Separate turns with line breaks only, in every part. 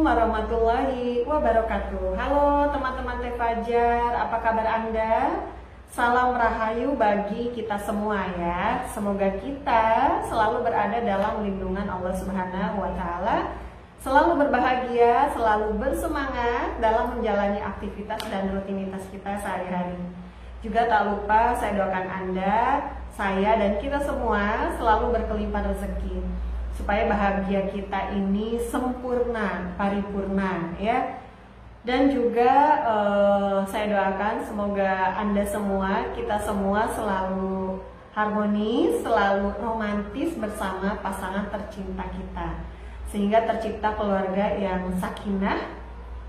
warahmatullahi wabarakatuh. Halo teman-teman Teh Fajar, apa kabar Anda? Salam rahayu bagi kita semua ya. Semoga kita selalu berada dalam lindungan Allah Subhanahu wa Ta'ala, selalu berbahagia, selalu bersemangat dalam menjalani aktivitas dan rutinitas kita sehari-hari. Juga tak lupa saya doakan Anda, saya dan kita semua selalu berkelimpahan rezeki, supaya bahagia kita ini sempurna, paripurna ya. Dan juga saya doakan semoga Anda semua, kita semua selalu harmonis, selalu romantis bersama pasangan tercinta kita, sehingga tercipta keluarga yang sakinah,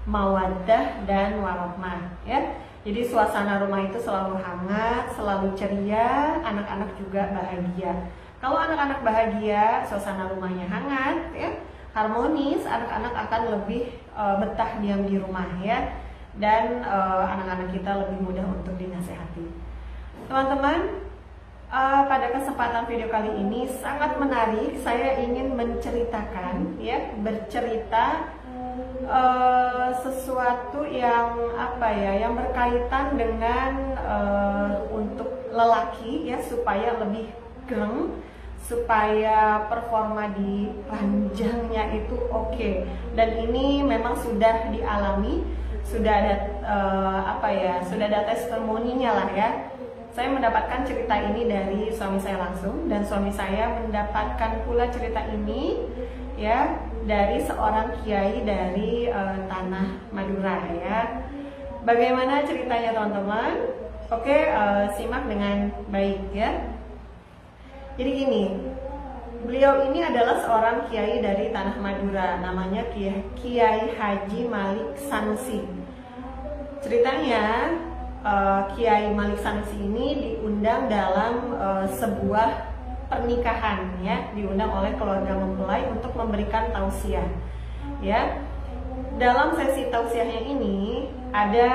mawaddah dan warahmah ya. Jadi suasana rumah itu selalu hangat, selalu ceria, anak-anak juga bahagia. Kalau anak-anak bahagia, suasana rumahnya hangat, ya, harmonis, anak-anak akan lebih betah diam di rumah ya, dan anak-anak kita lebih mudah untuk dinasehati. Teman-teman, pada kesempatan video kali ini sangat menarik. Saya ingin menceritakan, ya, bercerita sesuatu yang yang berkaitan dengan untuk lelaki ya, supaya lebih gereng, supaya performa di ranjangnya itu oke. Dan ini memang sudah dialami, sudah ada sudah ada testimoninya lah ya. Saya mendapatkan cerita ini dari suami saya langsung, dan suami saya mendapatkan pula cerita ini ya dari seorang kiai dari tanah Madura ya. Bagaimana ceritanya teman-teman? Oke, simak dengan baik ya. Jadi gini, beliau ini adalah seorang kiai dari tanah Madura, namanya Kiai Haji Malik Sanusi. Ceritanya Kiai Malik Sanusi ini diundang dalam sebuah pernikahan ya, diundang oleh keluarga mempelai untuk memberikan tausiah ya. Dalam sesi tausiahnya ini ada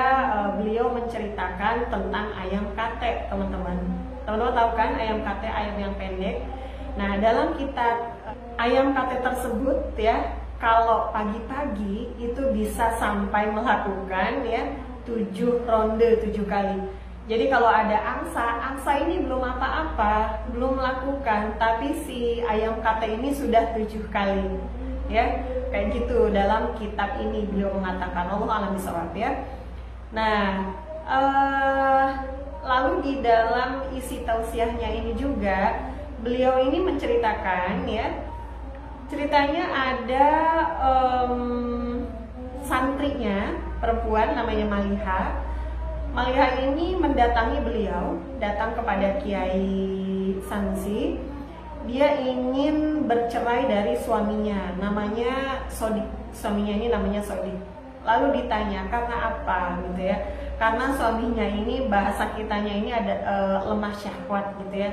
beliau menceritakan tentang ayam kate, teman-teman. Teman-teman tahu kan ayam kate, ayam yang pendek. Nah, dalam kitab ayam kate tersebut ya, kalau pagi-pagi itu bisa sampai melakukan ya 7 ronde 7 kali. Jadi kalau ada angsa ini belum apa-apa, belum melakukan, tapi si ayam kate ini sudah 7 kali ya, kayak gitu. Dalam kitab ini beliau mengatakan, Allah a'lam bishawab ya. Nah, lalu di dalam isi tausiahnya ini juga beliau ini menceritakan ya, ceritanya ada santrinya perempuan namanya Maliha. Maliha ini mendatangi beliau, datang kepada Kiai Sanusi. Dia ingin bercerai dari suaminya, namanya Sodik. Suaminya ini namanya Sodik. Lalu ditanya karena apa gitu ya? Karena suaminya ini, bahasa kitanya ini ada lemah syahwat gitu ya.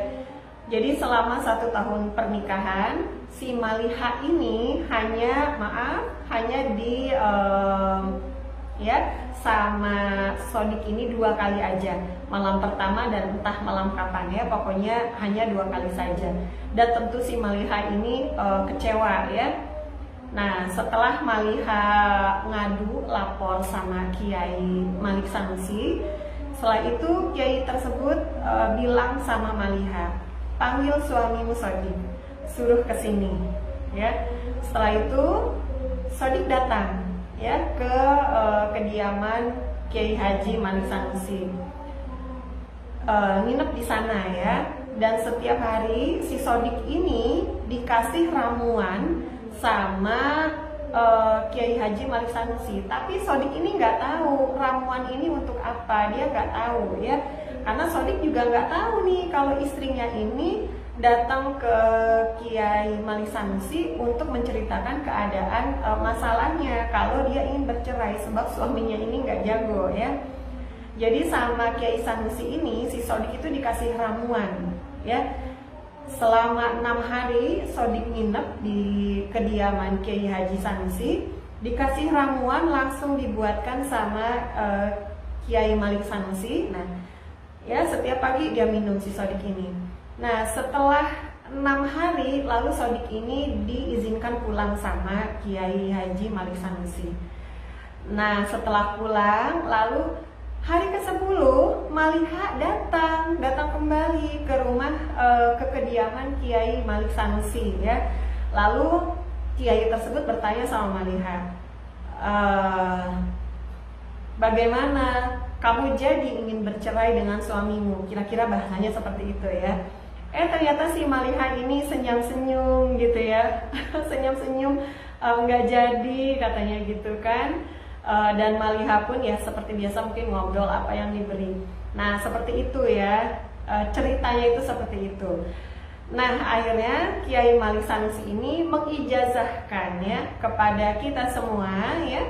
Jadi selama 1 tahun pernikahan, si Maliha ini hanya di sama Sodik ini 2 kali aja, malam pertama dan entah malam kapan ya, pokoknya hanya 2 kali saja. Dan tentu si Maliha ini kecewa ya. Nah, setelah Maliha ngadu lapor sama Kiai Malik Sanusi, setelah itu Kiai tersebut bilang sama Maliha, panggil suamimu Sodik, suruh kesini ya. Setelah itu Sodik datang ya ke kediaman Kiai Haji Malik Sanusi, nginep di sana ya. Dan setiap hari si Sodik ini dikasih ramuan sama Kiai Haji Malik Sanusi, tapi Sodik ini nggak tahu ramuan ini untuk apa, dia nggak tahu ya, karena Sodik juga nggak tahu nih kalau istrinya ini datang ke Kiai Malik Sanusi untuk menceritakan keadaan masalahnya kalau dia ingin bercerai, sebab suaminya ini nggak jago ya. Jadi sama Kiai Sanusi ini si Sodik itu dikasih ramuan ya. Selama 6 hari Sodik nginep di kediaman Kiai Haji Sanusi, dikasih ramuan langsung dibuatkan sama Kiai Malik Sanusi. Nah ya, setiap pagi dia minum si Sodik ini. Nah, setelah 6 hari lalu Sodik ini diizinkan pulang sama Kiai Haji Malik Sanusi. Nah setelah pulang, lalu hari ke-10 Maliha datang kembali ke rumah, ke kediaman Kiai Malik Sanusi ya. Lalu Kiai tersebut bertanya sama Maliha, bagaimana kamu jadi ingin bercerai dengan suamimu? Kira-kira bahasanya seperti itu ya. Ternyata si Maliha ini senyum-senyum gitu ya. Senyum-senyum, nggak jadi katanya gitu kan. Dan Maliha pun ya seperti biasa mungkin ngobrol apa yang diberi. Nah seperti itu ya, ceritanya itu seperti itu. Nah akhirnya Kiai Malik Sanusi ini mengijazahkan ya kepada kita semua ya,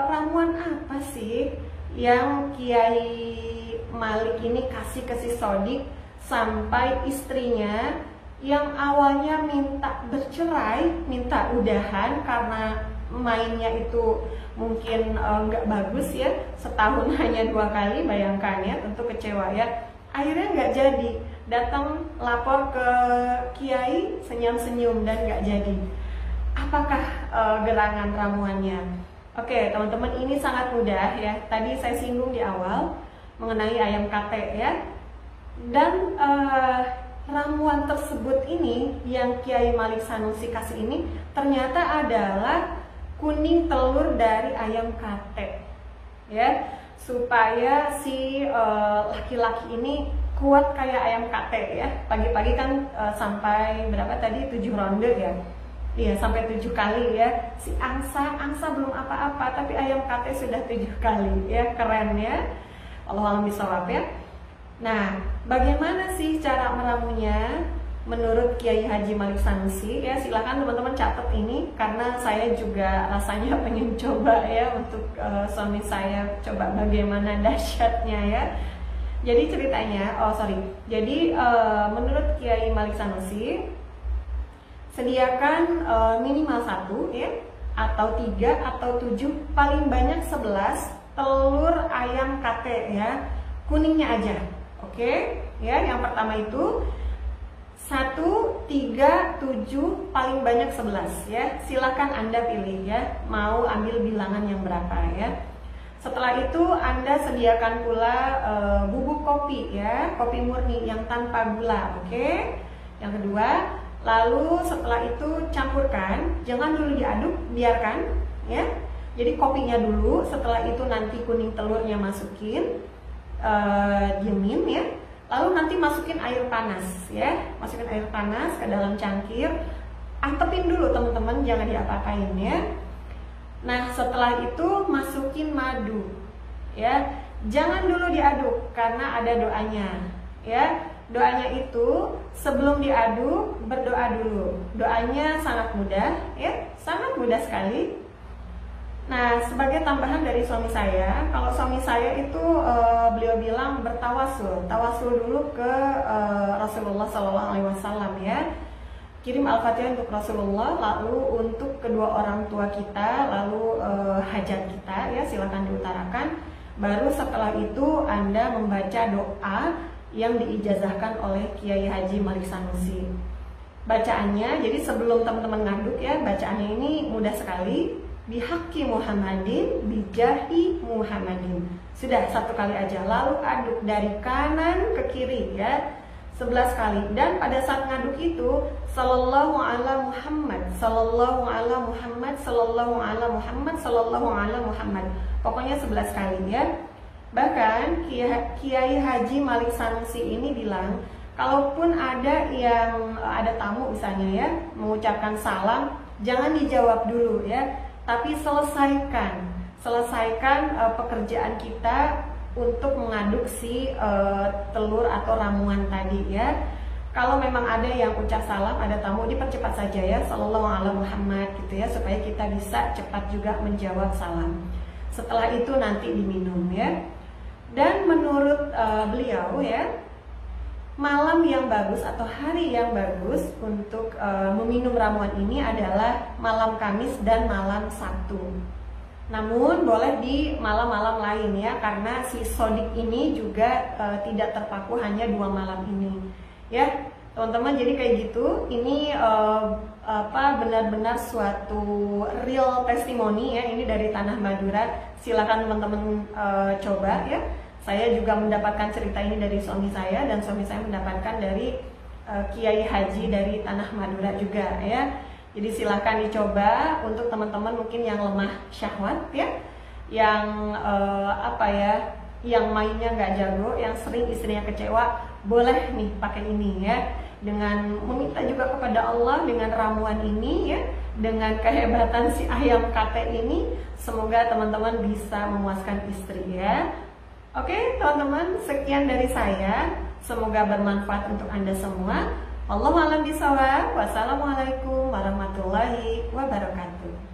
ramuan apa sih yang Kiai Malik ini kasih ke si Sodik sampai istrinya yang awalnya minta bercerai, minta udahan karena mainnya itu mungkin nggak bagus ya, setahun hanya 2 kali, bayangkan ya, tentu kecewa ya. Akhirnya nggak jadi, datang lapor ke Kiai, senyum-senyum dan nggak jadi. Apakah gerangan ramuannya? Oke teman-teman, ini sangat mudah ya. Tadi saya singgung di awal mengenai ayam kate ya. Dan ramuan tersebut ini yang Kiai Malik Sanusi kasih ini ternyata adalah kuning telur dari ayam kate ya, supaya si laki-laki ini kuat kayak ayam kate ya. Pagi-pagi kan sampai berapa tadi, 7 ronde ya. Iya, sampai 7 kali ya. Si angsa belum apa-apa, tapi ayam kate sudah 7 kali ya. Keren ya, Allahualam bisawab ya. Nah, bagaimana sih cara meramunya menurut Kiai Haji Malik Sanusi ya? Silahkan teman-teman catat ini, karena saya juga rasanya pengen coba ya untuk suami saya, coba bagaimana dahsyatnya ya. Jadi ceritanya, jadi menurut Kiai Malik Sanusi, sediakan minimal 1 ya, atau 3 atau 7, paling banyak 11 telur ayam kate ya, kuningnya aja. Oke, ya, yang pertama itu 1, 3, 7, paling banyak 11 ya. Silakan Anda pilih ya, mau ambil bilangan yang berapa ya. Setelah itu Anda sediakan pula bubuk kopi ya, kopi murni yang tanpa gula, oke. Yang kedua, lalu setelah itu campurkan, jangan dulu diaduk, biarkan ya. Jadi kopinya dulu, setelah itu nanti kuning telurnya masukin, diemin ya. Lalu nanti masukin air panas ya, masukin air panas ke dalam cangkir, antepin dulu teman-teman, jangan diapa-apain ya. Nah setelah itu masukin madu ya, jangan dulu diaduk karena ada doanya ya. Doanya itu sebelum diaduk berdoa dulu. Doanya sangat mudah ya, sangat mudah sekali. Nah, sebagai tambahan dari suami saya, kalau suami saya itu beliau bilang bertawasul, tawasul dulu ke Rasulullah SAW ya. Kirim Al-Fatihah untuk Rasulullah, lalu untuk kedua orang tua kita, lalu hajat kita ya, silakan diutarakan. Baru setelah itu Anda membaca doa yang diijazahkan oleh Kiai Haji Malik Sanusi. Bacaannya, jadi sebelum teman-teman ngaduk ya, bacaannya ini mudah sekali. Bihaqi Muhammadin, bijahi Muhammadin. Sudah 1 kali aja. Lalu aduk dari kanan ke kiri ya, 11 kali. Dan pada saat ngaduk itu, sallallahu ala Muhammad, sallallahu ala Muhammad, sallallahu ala Muhammad, sallallahu ala Muhammad. Pokoknya 11 kali ya. Bahkan Kiai Haji Malik Sanusi ini bilang, kalaupun ada yang ada tamu misalnya ya, mengucapkan salam, jangan dijawab dulu ya, tapi selesaikan pekerjaan kita untuk mengaduk si telur atau ramuan tadi ya. Kalau memang ada yang ucap salam, ada tamu, dipercepat saja ya, sallallahu ala Muhammad gitu ya, supaya kita bisa cepat juga menjawab salam. Setelah itu nanti diminum ya. Dan menurut beliau ya, malam yang bagus atau hari yang bagus untuk meminum ramuan ini adalah malam Kamis dan malam Sabtu. Namun boleh di malam-malam lain ya, karena si Sodik ini juga tidak terpaku hanya 2 malam ini ya. teman-teman. Jadi kayak gitu, ini benar-benar suatu real testimoni ya, ini dari tanah Madura. Silakan teman-teman coba ya. Saya juga mendapatkan cerita ini dari suami saya, dan suami saya mendapatkan dari Kiai Haji dari tanah Madura juga ya. Jadi silakan dicoba untuk teman-teman mungkin yang lemah syahwat ya, yang yang mainnya nggak jago, yang sering istrinya kecewa, boleh nih pakai ini ya, dengan meminta juga kepada Allah dengan ramuan ini ya, dengan kehebatan si ayam kate ini, semoga teman-teman bisa memuaskan istri ya. Oke teman-teman, sekian dari saya, semoga bermanfaat untuk Anda semua. Wallahu a'lam bishawab. Wassalamualaikum warahmatullahi wabarakatuh.